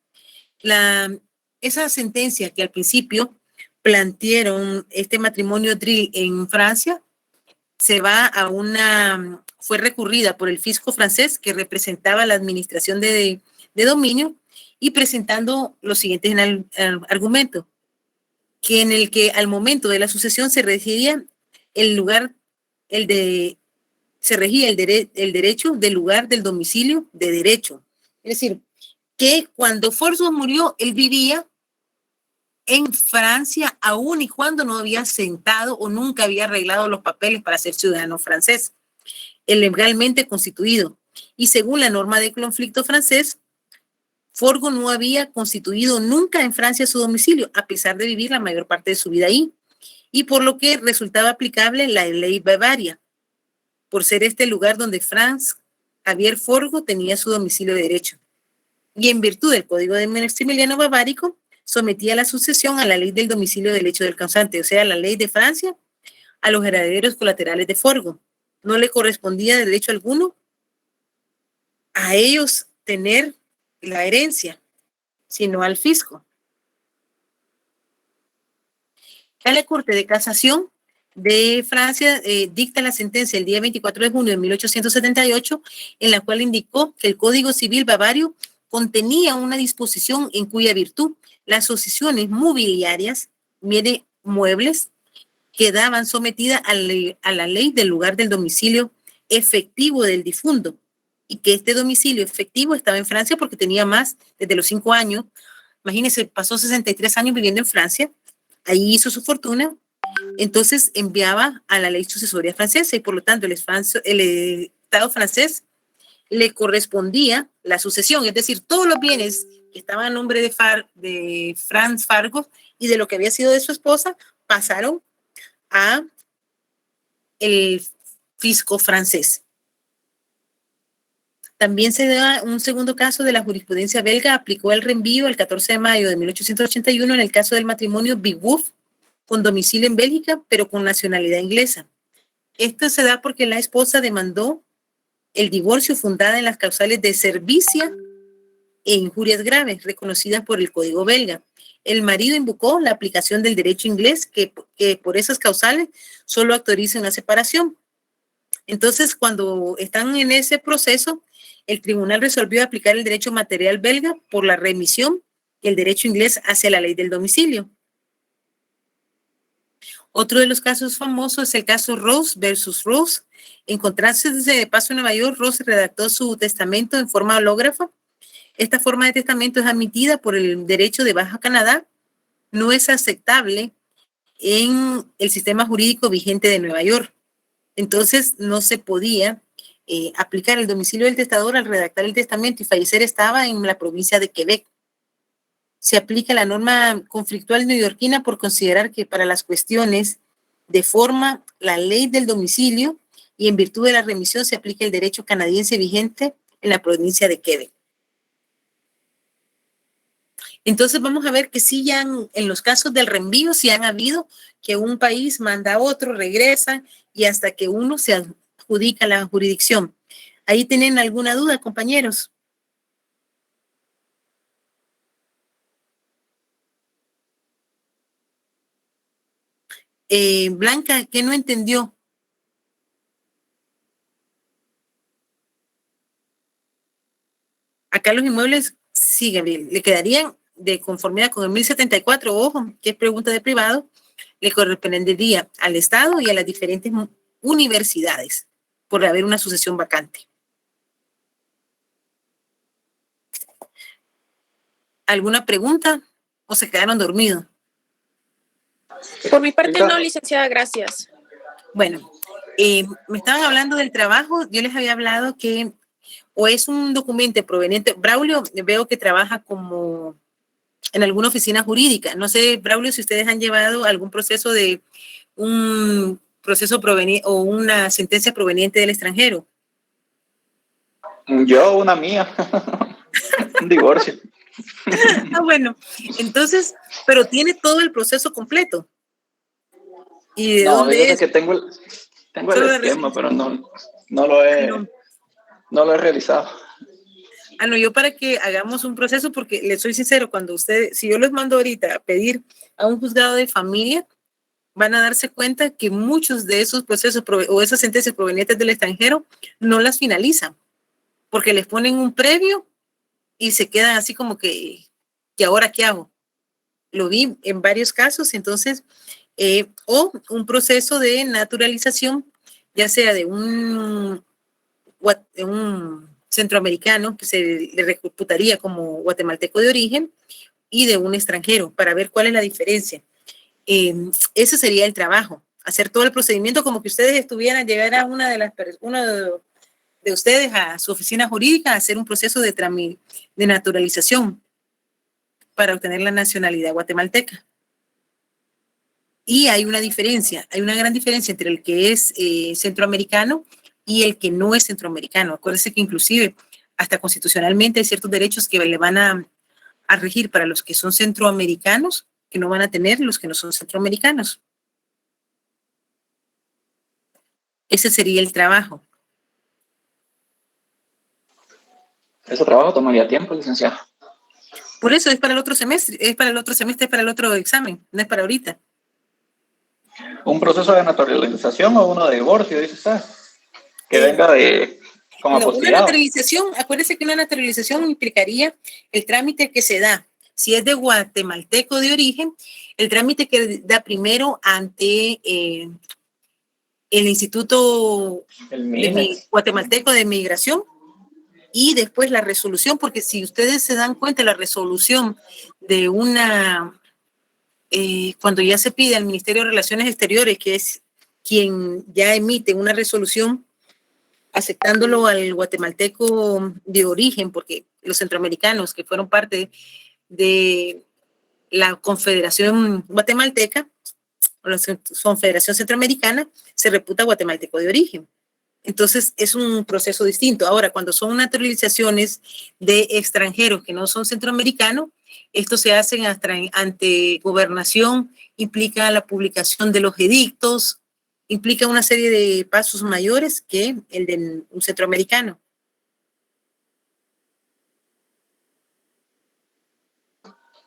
Esa sentencia que al principio plantearon este matrimonio Drill en Francia fue recurrida por el fisco francés que representaba la administración de dominio y presentando los siguientes argumentos, que en el que al momento de la sucesión se regía el derecho del lugar del domicilio de derecho. Es decir, que cuando Forgo murió, él vivía en Francia aún y cuando no había sentado o nunca había arreglado los papeles para ser ciudadano francés, legalmente constituido. Y según la norma de conflicto francés, Forgo no había constituido nunca en Francia su domicilio, a pesar de vivir la mayor parte de su vida ahí, y por lo que resultaba aplicable la ley Bavaria, por ser este el lugar donde Franz Javier Forgo tenía su domicilio de derecho. Y en virtud del Código de Maximiliano Bavárico, sometía la sucesión a la ley del domicilio del hecho del causante, o sea, la ley de Francia, a los herederos colaterales de Forgo. No le correspondía de derecho alguno a ellos tener la herencia, sino al fisco. La Corte de Casación de Francia dicta la sentencia el día 24 de junio de 1878, en la cual indicó que el Código Civil bavario contenía una disposición en cuya virtud las sucesiones mobiliarias, muebles, quedaban sometidas a la ley del lugar del domicilio efectivo del difunto, y que este domicilio efectivo estaba en Francia porque tenía más desde los 5 años. Imagínense, pasó 63 años viviendo en Francia, ahí hizo su fortuna entonces enviaba a la ley sucesoria francesa y por lo tanto el Estado francés le correspondía la sucesión, es decir, todos los bienes que estaban a nombre de Franz Fargo y de lo que había sido de su esposa pasaron a el fisco francés. También se da un segundo caso de la jurisprudencia belga, aplicó el reenvío el 14 de mayo de 1881 en el caso del matrimonio Bigouf, con domicilio en Bélgica, pero con nacionalidad inglesa. Esto se da porque la esposa demandó el divorcio fundada en las causales de servicia e injurias graves, reconocidas por el Código belga. El marido invocó la aplicación del derecho inglés, que por esas causales solo autoriza una separación. Entonces, cuando están en ese proceso, el tribunal resolvió aplicar el derecho material belga por la remisión y el derecho inglés hacia la ley del domicilio. Otro de los casos famosos es el caso Rose versus Rose. Encontrándose de paso en Nueva York, Rose redactó su testamento en forma hológrafa. Esta forma de testamento es admitida por el derecho de Baja Canadá. No es aceptable en el sistema jurídico vigente de Nueva York. Entonces, no se podía aplicar el domicilio del testador al redactar el testamento y fallecer estaba en la provincia de Quebec. Se aplica la norma conflictual neoyorquina por considerar que para las cuestiones de forma, la ley del domicilio y en virtud de la remisión se aplica el derecho canadiense vigente en la provincia de Quebec. Entonces vamos a ver que sí ya en los casos del reenvío sí han habido que un país manda a otro, regresa y hasta que uno se adjudica la jurisdicción. ¿Ahí tienen alguna duda, compañeros? Blanca, ¿qué no entendió? Acá los inmuebles siguen, le quedarían de conformidad con el 1074, ojo, que es pregunta de privado, le correspondería al Estado y a las diferentes universidades por haber una sucesión vacante. ¿Alguna pregunta o se quedaron dormidos? Por mi parte no, licenciada, gracias. Bueno, me estaban hablando del trabajo. Yo les había hablado que o es un documento proveniente. Braulio, veo que trabaja como en alguna oficina jurídica. No sé, Braulio, si ustedes han llevado algún proceso de un proceso proveniente o una sentencia proveniente del extranjero. Yo, una mía. Un divorcio. Bueno, entonces, pero tiene todo el proceso completo. ¿Y de dónde es? Que tengo el esquema, pero no lo he realizado. No, yo para que hagamos un proceso, porque les soy sincero, si yo les mando ahorita a pedir a un juzgado de familia, van a darse cuenta que muchos de esos procesos o esas sentencias provenientes del extranjero no las finalizan, porque les ponen un previo y se quedan así como que ahora ¿qué hago? Lo vi en varios casos, entonces, o un proceso de naturalización, ya sea de un centroamericano que se le reputaría como guatemalteco de origen y de un extranjero, para ver cuál es la diferencia. Ese sería el trabajo, hacer todo el procedimiento como que ustedes estuvieran, llegar a uno de ustedes a su oficina jurídica a hacer un proceso de naturalización para obtener la nacionalidad guatemalteca. Y hay una gran diferencia entre el que es centroamericano y el que no es centroamericano. Acuérdense que inclusive hasta constitucionalmente hay ciertos derechos que le van a regir para los que son centroamericanos, que no van a tener los que no son centroamericanos. Ese sería el trabajo. Ese trabajo tomaría tiempo, licenciado. Por eso es para el otro semestre, es para el otro examen, no es para ahorita. ¿Un proceso de naturalización o uno de divorcio, dice usted? Que venga como apostillado. Una naturalización, acuérdese que una naturalización implicaría el trámite que se da. Si es de guatemalteco de origen, el trámite que da primero ante el Instituto Guatemalteco de Migración y después la resolución, porque si ustedes se dan cuenta, la resolución de una cuando ya se pide al Ministerio de Relaciones Exteriores, que es quien ya emite una resolución aceptándolo al guatemalteco de origen, porque los centroamericanos que fueron parte de la Confederación Guatemalteca, o la Confederación Centroamericana, se reputa guatemalteco de origen. Entonces, es un proceso distinto. Ahora, cuando son naturalizaciones de extranjeros que no son centroamericanos, esto se hace ante gobernación, implica la publicación de los edictos, implica una serie de pasos mayores que el de un centroamericano.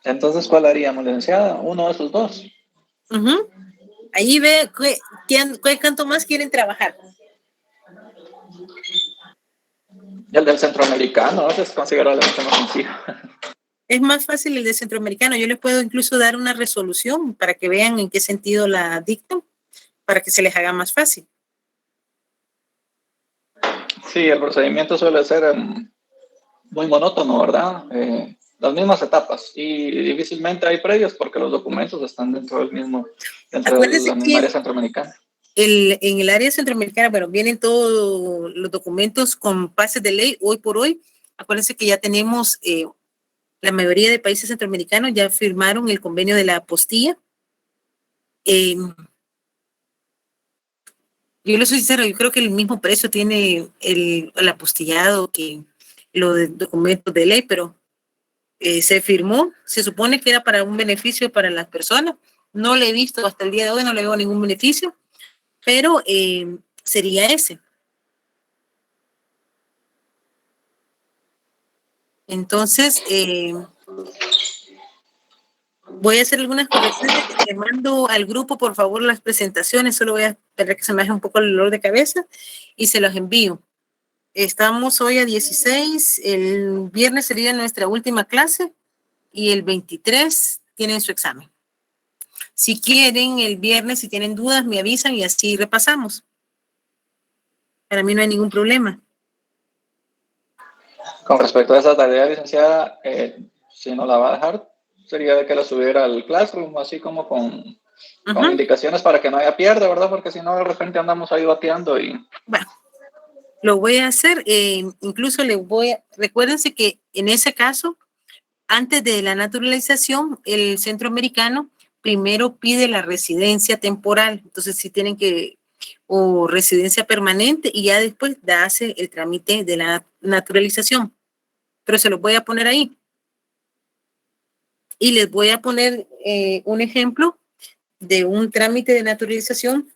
Entonces, ¿cuál haríamos, licenciada? Uno de esos dos. Ahí ve qué canto más quieren trabajar. Y el del centroamericano, ¿no? Es considerablemente más sencillo. Es más fácil el de centroamericano. Yo les puedo incluso dar una resolución para que vean en qué sentido la dictan, para que se les haga más fácil. Sí, el procedimiento suele ser muy monótono, ¿verdad? Las mismas etapas y difícilmente hay previos porque los documentos están dentro del mismo, dentro de la misma área centroamericana. En el área centroamericana, bueno, vienen todos los documentos con pases de ley hoy por hoy. Acuérdense que ya tenemos, la mayoría de países centroamericanos ya firmaron el convenio de la apostilla. Yo les soy sincero, yo creo que el mismo precio tiene el apostillado que los documentos de ley, pero se firmó, se supone que era para un beneficio para las personas. No le he visto hasta el día de hoy, no le veo ningún beneficio, pero sería ese. Entonces, voy a hacer algunas correcciones. Le mando al grupo, por favor, las presentaciones. Solo voy a esperar que se me haga un poco el dolor de cabeza y se los envío. Estamos hoy a 16. El viernes sería nuestra última clase y el 23 tienen su examen. Si quieren, el viernes, si tienen dudas, me avisan y así repasamos. Para mí no hay ningún problema. Con respecto a esa tarea, licenciada, si no la va a dejar, sería de que la subiera al Classroom, así como con indicaciones para que no haya pierde, ¿verdad? Porque si no, de repente andamos ahí bateando y... Bueno, lo voy a hacer. Incluso recuérdense que en ese caso, antes de la naturalización, el centroamericano primero pide la residencia temporal. Entonces, sí tienen o residencia permanente y ya después hace el trámite de la naturalización. Pero se los voy a poner ahí. Y les voy a poner un ejemplo de un trámite de naturalización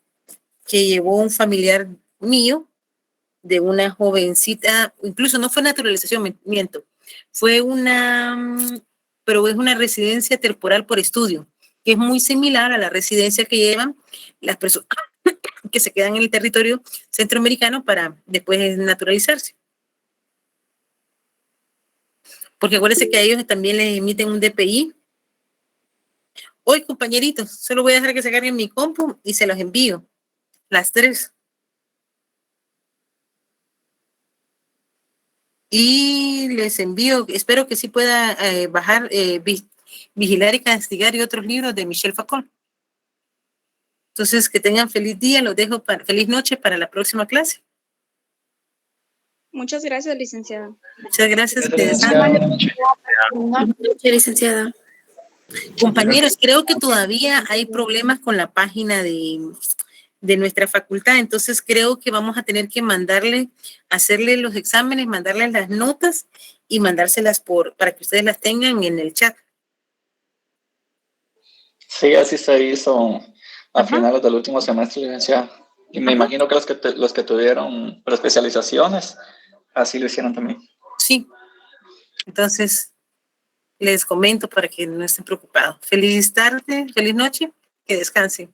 que llevó un familiar mío de una jovencita, incluso no fue naturalización, miento, fue pero es una residencia temporal por estudio, que es muy similar a la residencia que llevan las personas que se quedan en el territorio centroamericano para después naturalizarse. Porque acuérdense que a ellos también les emiten un DPI. Hoy, compañeritos, solo voy a dejar que se carguen mi compu y se los envío. Las 3. Y les envío, espero que sí pueda bajar, Vigilar y Castigar y otros libros de Michel Foucault. Entonces, que tengan feliz día, los dejo feliz noche para la próxima clase. Muchas gracias, licenciada. Muchas gracias. Muchas licenciada. Compañeros, creo que todavía hay problemas con la página de nuestra facultad, entonces creo que vamos a tener que hacerle los exámenes, mandarles las notas y mandárselas para que ustedes las tengan en el chat. Sí, así se hizo a finales del último semestre, licenciada. Y me imagino que los que tuvieron especializaciones, así lo hicieron también. Sí. Entonces, les comento para que no estén preocupados. Feliz tarde, feliz noche, que descansen.